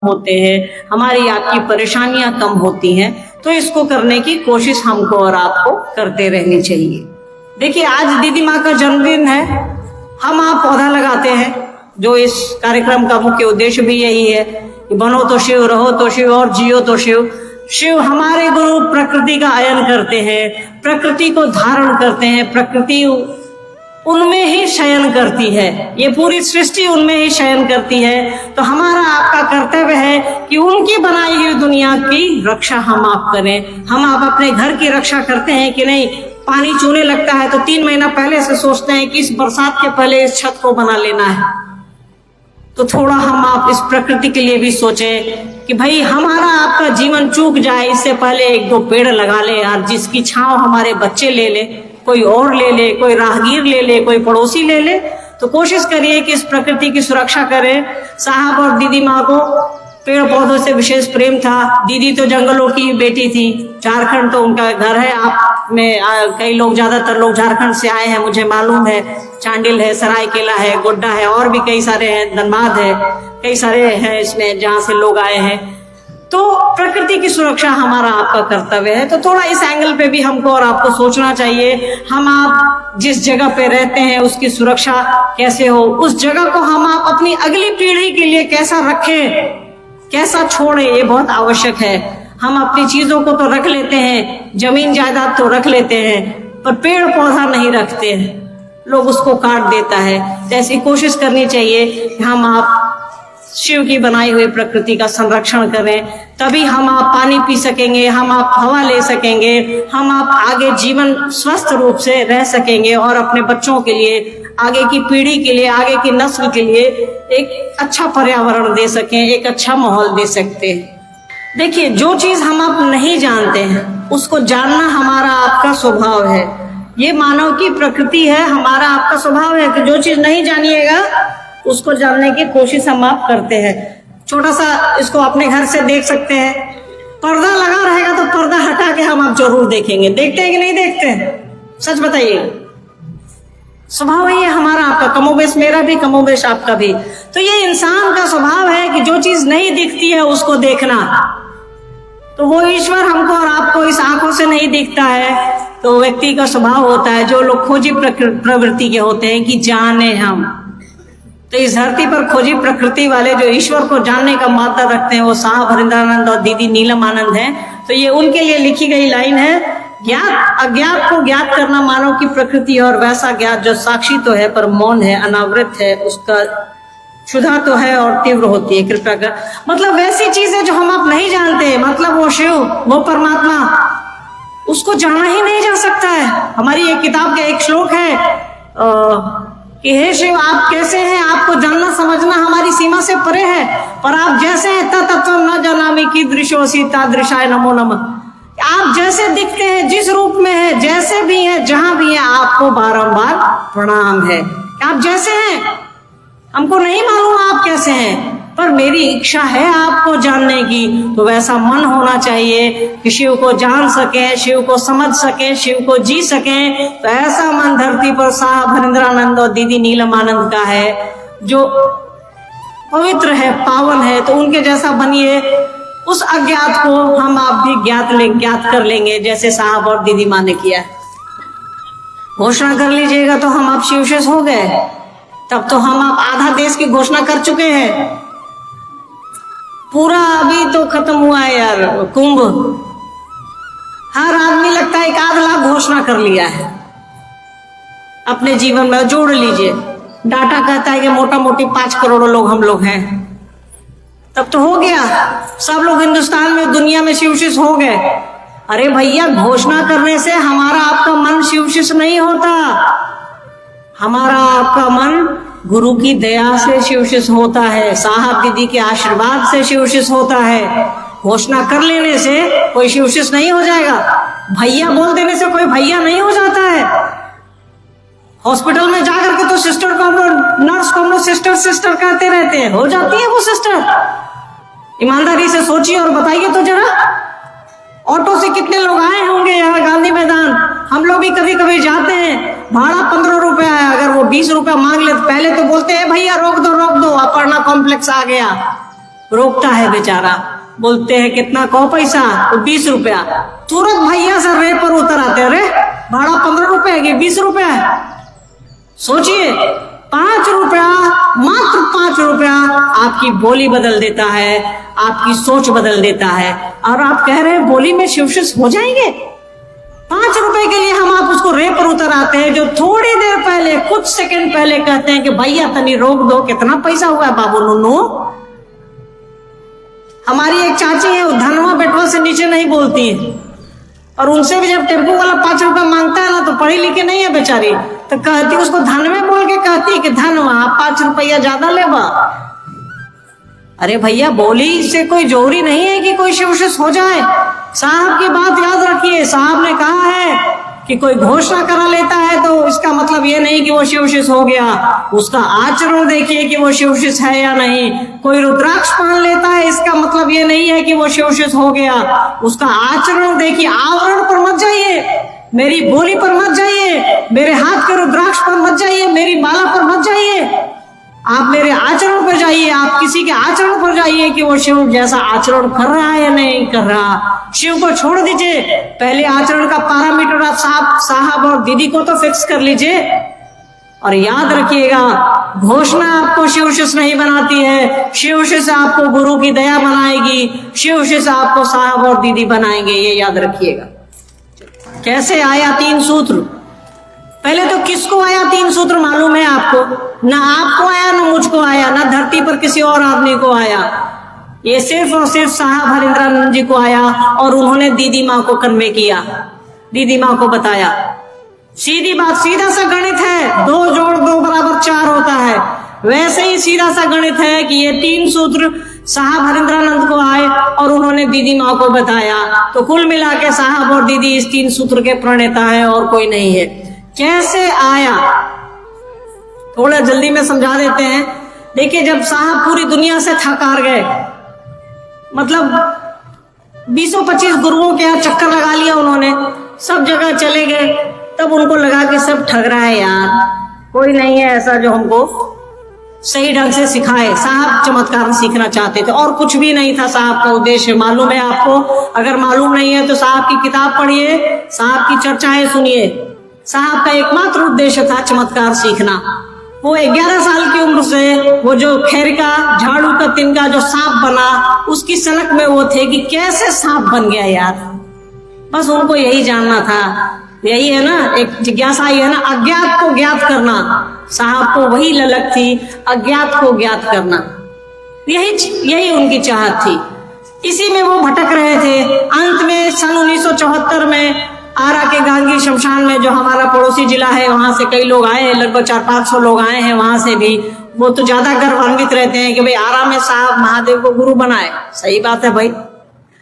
होते हैं, हमारी आपकी परेशानियां कम होती हैं। तो इसको करने की कोशिश हमको और आपको करते रहनी चाहिए। देखिए, आज दीदी माँ का जन्मदिन है, हम आप पौधा लगाते हैं, जो इस कार्यक्रम का मुख्य उद्देश्य भी यही है कि बनो तो शिव, रहो तो शिव और जियो तो शिव। शिव हमारे गुरु प्रकृति का आयन करते हैं, प्रकृति को धारण करते हैं, प्रकृति उनमें ही शयन करती है, ये पूरी सृष्टि उनमें ही शयन करती है। तो हमारा आपका कर्तव्य है कि उनकी बनाई हुई दुनिया की रक्षा हम आप करें। हम आप अपने घर की रक्षा करते हैं कि नहीं? पानी चूने लगता है तो 3 महीना पहले से सोचते हैं कि इस बरसात के पहले इस छत को बना लेना है। तो थोड़ा हम आप इस प्रकृति के लिए भी सोचें कि भाई हमारा आपका जीवन चूक जाए, इससे पहले 1-2 पेड़ लगा ले यार, जिसकी छांव हमारे बच्चे ले ले, कोई और ले ले, कोई राहगीर ले ले, कोई पड़ोसी ले ले। तो कोशिश करिए कि इस प्रकृति की सुरक्षा करें। साहब और दीदी माँ को पेड़ पौधों से विशेष प्रेम था। दीदी तो जंगलों की बेटी थी, झारखंड तो उनका घर है। आप में कई लोग, ज्यादातर लोग झारखंड से आए हैं, मुझे मालूम है। चांडिल है, सरायकेला है, गोड्डा है, और भी कई सारे हैं, धनबाद है, कई सारे हैं इसमें जहाँ से लोग आए हैं। तो प्रकृति की सुरक्षा हमारा आपका कर्तव्य है। तो थोड़ा इस एंगल पे भी हमको और आपको सोचना चाहिए। हम आप जिस जगह पे रहते हैं उसकी सुरक्षा कैसे हो, उस जगह को हम आप अपनी अगली पीढ़ी के लिए कैसा रखें, कैसा छोड़े, ये बहुत आवश्यक है। हम अपनी चीजों को तो रख लेते हैं, जमीन जायदाद तो रख लेते हैं, पर पेड़ पौधा नहीं रखते हैं, लोग उसको काट देता है। तो ऐसी कोशिश करनी चाहिए कि हम आप शिव की बनाई हुई प्रकृति का संरक्षण करें, तभी हम आप पानी पी सकेंगे, हम आप हवा ले सकेंगे, हम आप आगे जीवन स्वस्थ रूप से रह सकेंगे और अपने बच्चों के लिए, आगे की पीढ़ी के लिए, आगे की नस्ल के लिए एक अच्छा पर्यावरण दे सकें, एक अच्छा माहौल दे सकते हैं। देखिए, जो चीज हम आप नहीं जानते हैं उसको जानना हमारा आपका स्वभाव है। ये मानव की प्रकृति है, हमारा आपका स्वभाव है कि जो चीज नहीं जानिएगा उसको जानने की कोशिश हम आप करते हैं। छोटा सा इसको अपने घर से देख सकते हैं, पर्दा लगा रहेगा तो पर्दा हटा के हम आप जरूर देखेंगे। देखते हैं कि नहीं देखते हैं? सच बताइए, स्वभाव ही है हमारा आपका, कमोबेश मेरा भी, कमोबेश आपका भी। तो ये इंसान का स्वभाव है कि जो चीज नहीं दिखती है उसको देखना। तो वो ईश्वर हमको और आपको इस आंखों से नहीं दिखता है, तो व्यक्ति का स्वभाव होता है, जो लोग खोजी प्रवृत्ति के होते हैं कि जाने हम। तो इस धरती पर खोजी प्रकृति वाले जो ईश्वर को जानने का मादा रखते हैं वो साहब हरिंद्रानंद और दीदी नीलम आनंद हैं। तो ये उनके लिए लिखी गई लाइन है, ज्ञात अज्ञात को ज्ञात करना मानव की प्रकृति है, और वैसा ज्ञात जो साक्षी तो है पर मौन है, अनावृत है, उसका क्षुधा तो है और तीव्र होती है कृपा कर। मतलब वैसी चीजें जो हम आप नहीं जानते, मतलब वो शिव, वो परमात्मा, उसको जाना ही नहीं जा सकता है। हमारी एक किताब का एक श्लोक है कि हे शिव, आप कैसे हैं, आपको जानना समझना हमारी सीमा से परे है, पर आप जैसे हैं तत्व न जानामि कीदृशोऽसि तादृशाय नमो नमः। आप जैसे दिखते हैं, जिस रूप में है, जैसे भी हैं, जहां भी हैं, आपको बारंबार प्रणाम है। आप जैसे हैं, हमको नहीं मालूम आप कैसे हैं, पर मेरी इच्छा है आपको जानने की। तो वैसा मन होना चाहिए कि शिव को जान सके, शिव को समझ सके, शिव को जी सके। तो ऐसा मन धरती पर साहब हरिंद्रानंद और दीदी नीलम आनंद का है, जो पवित्र है, पावन है। तो उनके जैसा बनिए, उस अज्ञात को हम आप भी ज्ञात कर लेंगे, जैसे साहब और दीदी माँ ने किया। घोषणा कर लीजिएगा तो हम आप शिवशेष हो गए, तब तो हम आप आधा देश की घोषणा कर चुके हैं। पूरा अभी तो खत्म हुआ है यार कुंभ, हर आदमी लगता है 1 आध लाख घोषणा कर लिया है अपने जीवन में। जोड़ लीजिए, डाटा कहता है कि मोटा मोटी 5 करोड़ लोग हम लोग हैं, तब तो हो गया, सब लोग हिंदुस्तान में, दुनिया में शिवशिष हो गए। अरे भैया, घोषणा करने से हमारा आपका मन शिवशिष नहीं होता, हमारा आपका मन गुरु की दया से शिवशिष होता है, साहब दीदी के आशीर्वाद से शिवशिष होता है। घोषणा कर लेने से कोई शिवशिष नहीं हो जाएगा, भैया बोल देने से कोई भैया नहीं हो जाता है। हॉस्पिटल में जाकर के तो सिस्टर को हम लोग, नर्स को हम लोग सिस्टर सिस्टर कहते रहते हैं, हो जाती है वो सिस्टर। ईमानदारी से सोचिए और बताइए तो जरा, ऑटो से कितने लोग आए होंगे यहाँ गांधी मैदान। हम लोग भी कभी कभी जाते हैं, भाड़ा 15 रुपया है, अगर वो 20 रुपया मांग ले तो पहले तो बोलते हैं भैया रोक दो, अपर्णा कॉम्प्लेक्स आ गया। रोकता है बेचारा, बोलते हैं कितना कहो पैसा, तो 20 रुपया। तुरंत भैया से रे पर उतर आते, अरे भाड़ा 15 रुपए की 20 रुपया। सोचिए 5 रुपया, मात्र 5 रुपया आपकी बोली बदल देता है, आपकी सोच बदल देता है। और आप कह रहे हैं बोली में शिवशिष हो जाएंगे। 5 रुपए के लिए हम आप उसको रे पर उतर आते हैं, जो थोड़ी देर पहले, कुछ सेकंड पहले कहते हैं कि भैया तनी रोक दो, कितना पैसा हुआ है बाबू नुनू। हमारी एक चाची है, वो धनवा बेटवा से नीचे नहीं बोलती है, और उनसे भी जब टेम्पो वाला 5 रुपया मांगता है ना, तो पढ़ी लिखी नहीं है बेचारी, तो कहती उसको धनवे बोल के कहती है कि धनवा 5 रुपया ज्यादा लेबा। अरे भैया बोली से कोई जरूरी नहीं है कि कोई शिवशिष हो जाए। साहब की बात याद रखिए, साहब ने कहा है कि कोई घोषणा करा लेता है तो इसका मतलब ये नहीं कि वो शिवशिष हो गया, उसका आचरण देखिए कि वो शिवशिष है या नहीं। कोई रुद्राक्ष पहन लेता है, इसका मतलब ये नहीं है कि वो शिवशिष हो गया, उसका आचरण देखिए। आवरण पर मत जाइए, मेरी बोली पर मत जाइए, मेरे हाथ के रुद्राक्ष पर मत जाइए, मेरी माला पर मत जाइए, आप मेरे आचरण पर जाइए, आप किसी के आचरण पर जाइए कि वो शिव जैसा आचरण कर रहा है या नहीं कर रहा। शिव को छोड़ दीजिए, पहले आचरण का पैरामीटर आप साहब और दीदी को तो फिक्स कर लीजिए। और याद रखिएगा, घोषणा आपको शिवशिष नहीं बनाती है, शिवशिष आपको गुरु की दया बनाएगी, शिवशिष आपको साहब और दीदी बनाएंगे, ये याद रखिएगा। कैसे आया 3 सूत्र? पहले तो किसको आया 3 सूत्र मालूम है आपको? ना आपको आया, ना मुझको आया, ना धरती पर किसी और आदमी को आया। ये सिर्फ और सिर्फ साहब हरिंद्रानंद जी को आया, और उन्होंने दीदी माँ को कन्वे किया, दीदी माँ को बताया। सीधी बात, सीधा सा गणित है, 2 जोड़ 2 बराबर 4 होता है। वैसे ही सीधा सा गणित है कि ये 3 सूत्र साहब हरिंद्रानंद को आए और उन्होंने दीदी माँ को बताया। तो कुल मिला के साहब और दीदी इस 3 सूत्र के प्रणेता है, और कोई नहीं है। कैसे आया थोड़ा जल्दी में समझा देते हैं। देखिए, जब साहब पूरी दुनिया से थक हार गए, मतलब 20-25 गुरुओं के यहाँ चक्कर लगा लिया उन्होंने, सब जगह चले गए, तब उनको लगा कि सब ठग रहा है यार, कोई नहीं है ऐसा जो हमको सही ढंग से सिखाए। साहब चमत्कार सीखना चाहते थे, और कुछ भी नहीं था साहब का उद्देश्य। मालूम है आपको? अगर मालूम नहीं है तो साहब की किताब पढ़िए, साहब की चर्चाएं सुनिए। साहब का एकमात्र उद्देश्य था चमत्कार सीखना। वो 11 साल की उम्र से वो जो खैर का झाड़ू का तिनका जो सांप बना, उसकी सनक में वो थे कि कैसे सांप बन गया यार। बस उनको यही जानना था। यही है ना, एक जिज्ञासा ही है ना, अज्ञात को ज्ञात करना। साहब को वही ललक थी, अज्ञात को ज्ञात करना, यही उनकी चाहत थी। इसी में वो भटक रहे थे। अंत में सन 1974 में आरा के गांगी शमशान में, जो हमारा पड़ोसी जिला है, वहां से कई लोग आए हैं, लगभग 400-500 लोग आए हैं वहां से भी। वो तो ज्यादा गर्वान्वित रहते हैं कि भाई आरा में साहब महादेव को गुरु बनाए। सही बात है भाई,